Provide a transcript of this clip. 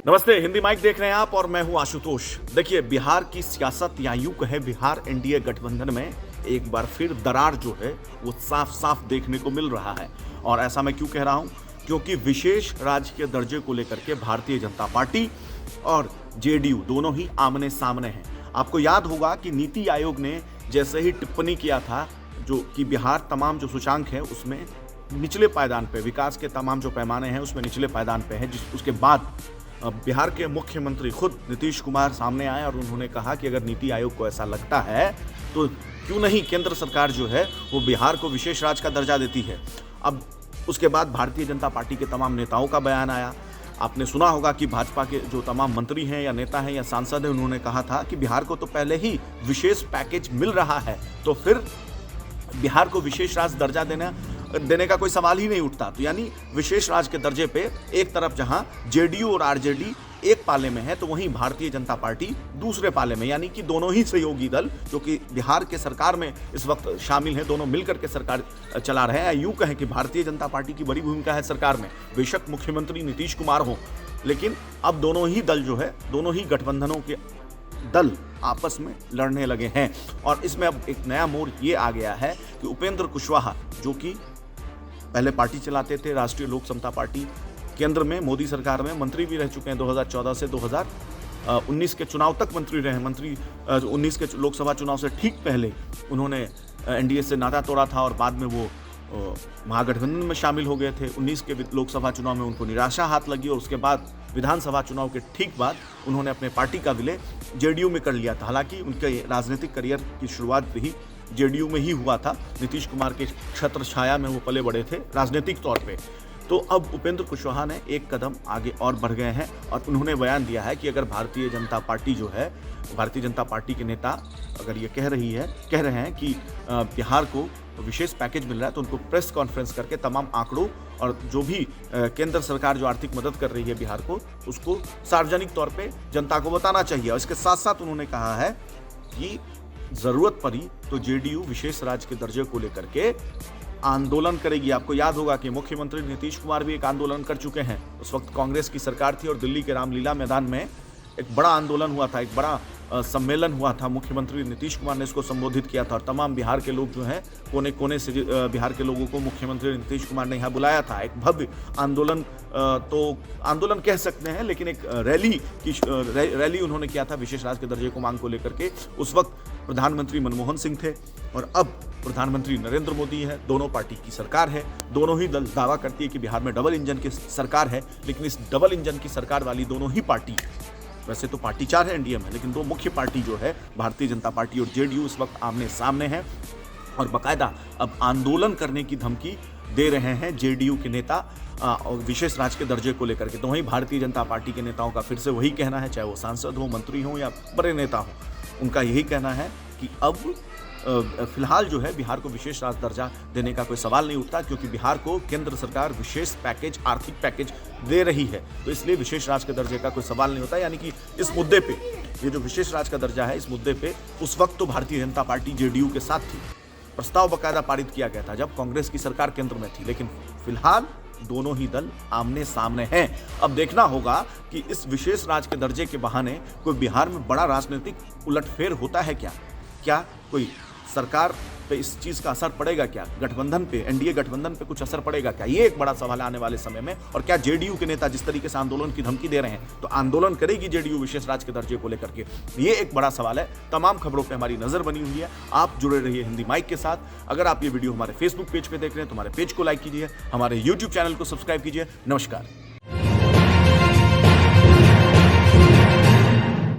नमस्ते, हिंदी माइक देख रहे हैं आप और मैं हूं आशुतोष। देखिए, बिहार की सियासत या यूं कहे बिहार एनडीए गठबंधन में एक बार फिर दरार जो है वो साफ साफ देखने को मिल रहा है। और ऐसा मैं क्यों कह रहा हूं? क्योंकि विशेष राज्य के दर्जे को लेकर के भारतीय जनता पार्टी और जेडीयू दोनों ही आमने सामने हैं। आपको याद होगा कि नीति आयोग ने जैसे ही टिप्पणी किया था जो कि बिहार तमाम जो सूचांक है उसमें निचले पायदान पे, विकास के तमाम जो पैमाने हैं उसमें निचले पायदान पे है, उसके बाद बिहार के मुख्यमंत्री खुद नीतीश कुमार सामने आए और उन्होंने कहा कि अगर नीति आयोग को ऐसा लगता है तो क्यों नहीं केंद्र सरकार जो है वो बिहार को विशेष राज्य का दर्जा देती है। अब उसके बाद भारतीय जनता पार्टी के तमाम नेताओं का बयान आया। आपने सुना होगा कि भाजपा के जो तमाम मंत्री हैं या नेता हैं या सांसद हैं, उन्होंने कहा था कि बिहार को तो पहले ही विशेष पैकेज मिल रहा है, तो फिर बिहार को विशेष राज्य दर्जा देने का कोई सवाल ही नहीं उठता। तो यानी विशेष राज्य के दर्जे पे एक तरफ जहां जेडीयू और आरजेडी एक पाले में है, तो वहीं भारतीय जनता पार्टी दूसरे पाले में, यानी कि दोनों ही सहयोगी दल जो कि बिहार के सरकार में इस वक्त शामिल हैं, दोनों मिलकर के सरकार चला रहे हैं। यूं कहें कि भारतीय जनता पार्टी की बड़ी भूमिका है सरकार में, बेशक मुख्यमंत्री नीतीश कुमार हो, लेकिन अब दोनों ही दल जो है, दोनों ही गठबंधनों के दल आपस में लड़ने लगे हैं। और इसमें अब एक नया मोड़ ये आ गया है कि उपेंद्र कुशवाहा, जो कि पहले पार्टी चलाते थे राष्ट्रीय लोक समता पार्टी, केंद्र में मोदी सरकार में मंत्री भी रह चुके हैं, 2014 से 2019 के चुनाव तक मंत्री रहे। 19 के लोकसभा चुनाव से ठीक पहले उन्होंने एनडीए से नाता तोड़ा था और बाद में वो महागठबंधन में शामिल हो गए थे। 19 के लोकसभा चुनाव में उनको निराशा हाथ लगी और उसके बाद विधानसभा चुनाव के ठीक बाद उन्होंने अपने पार्टी का विलय जेडीयू में कर लिया था। हालांकि उनके राजनीतिक करियर की शुरुआत भी जेडीयू में ही हुआ था, नीतीश कुमार के छत्र छाया में वो पले बड़े थे राजनीतिक तौर पे। तो अब उपेंद्र कुशवाहा ने एक कदम आगे और बढ़ गए हैं और उन्होंने बयान दिया है कि अगर भारतीय जनता पार्टी जो है, भारतीय जनता पार्टी के नेता अगर ये कह रहे हैं कि बिहार को विशेष पैकेज मिल रहा है, तो उनको प्रेस कॉन्फ्रेंस करके तमाम आंकड़ों और जो भी केंद्र सरकार जो आर्थिक मदद कर रही है बिहार को, उसको सार्वजनिक तौर पे जनता को बताना चाहिए। और इसके साथ साथ उन्होंने कहा है कि जरूरत पड़ी तो जेडीयू विशेष राज्य के दर्जे को लेकर के आंदोलन करेगी। आपको याद होगा कि मुख्यमंत्री नीतीश कुमार भी एक आंदोलन कर चुके हैं। उस वक्त कांग्रेस की सरकार थी और दिल्ली के रामलीला मैदान में एक बड़ा आंदोलन हुआ था, एक बड़ा सम्मेलन हुआ था। मुख्यमंत्री नीतीश कुमार ने इसको संबोधित किया था और तमाम बिहार के लोग जो हैं, कोने कोने से बिहार के लोगों को मुख्यमंत्री नीतीश कुमार ने यहाँ बुलाया था। एक भव्य आंदोलन, तो आंदोलन कह सकते हैं, लेकिन एक रैली उन्होंने किया था विशेष राज्य के दर्जे को मांग को लेकर के। उस वक्त प्रधानमंत्री मनमोहन सिंह थे और अब प्रधानमंत्री नरेंद्र मोदी है। दोनों पार्टी की सरकार है, दोनों ही दल दावा करती है कि बिहार में डबल इंजन की सरकार है, लेकिन इस डबल इंजन की सरकार वाली दोनों ही पार्टी, वैसे तो पार्टी 4 है एनडीए में, लेकिन दो मुख्य पार्टी जो है भारतीय जनता पार्टी और जेडीयू इस वक्त आमने सामने हैं और बाकायदा अब आंदोलन करने की धमकी दे रहे हैं जेडीयू के नेता और विशेष राज्य के दर्जे को लेकर के। तो वहीं भारतीय जनता पार्टी के नेताओं का फिर से वही कहना है, चाहे वो सांसद हो, मंत्री हो या बड़े नेता हो, उनका यही कहना है कि अब फिलहाल जो है बिहार को विशेष राज्य दर्जा देने का कोई सवाल नहीं उठता, क्योंकि बिहार को केंद्र सरकार विशेष पैकेज, आर्थिक पैकेज दे रही है, तो इसलिए विशेष राज्य के दर्जे का कोई सवाल नहीं होता। यानी कि इस मुद्दे पे, ये जो विशेष राज्य का दर्जा है, इस मुद्दे पे उस वक्त तो भारतीय जनता पार्टी जेडीयू के साथ थी, प्रस्ताव बाकायदा पारित किया गया था जब कांग्रेस की सरकार केंद्र में थी, लेकिन फिलहाल दोनों ही दल आमने सामने हैं। अब देखना होगा कि इस विशेष राज्य के दर्जे के बहाने कोई बिहार में बड़ा राजनीतिक उलटफेर होता है क्या कोई सरकार पे इस चीज का असर पड़ेगा क्या? गठबंधन पे, एनडीए गठबंधन पे कुछ असर पड़ेगा क्या? ये एक बड़ा सवाल है आने वाले समय में। और क्या जेडीयू के नेता जिस तरीके से आंदोलन की धमकी दे रहे हैं, तो आंदोलन करेगी जेडीयू विशेष राज्य के दर्जे को लेकर के? ये एक बड़ा सवाल है। तमाम खबरों पे हमारी नजर बनी हुई है, आप जुड़े रहिए हिंदी माइक के साथ। अगर आप ये वीडियो हमारे फेसबुक पेज पे देख रहे हैं तो हमारे पेज को लाइक कीजिए, हमारे यूट्यूब चैनल को सब्सक्राइब कीजिए। नमस्कार।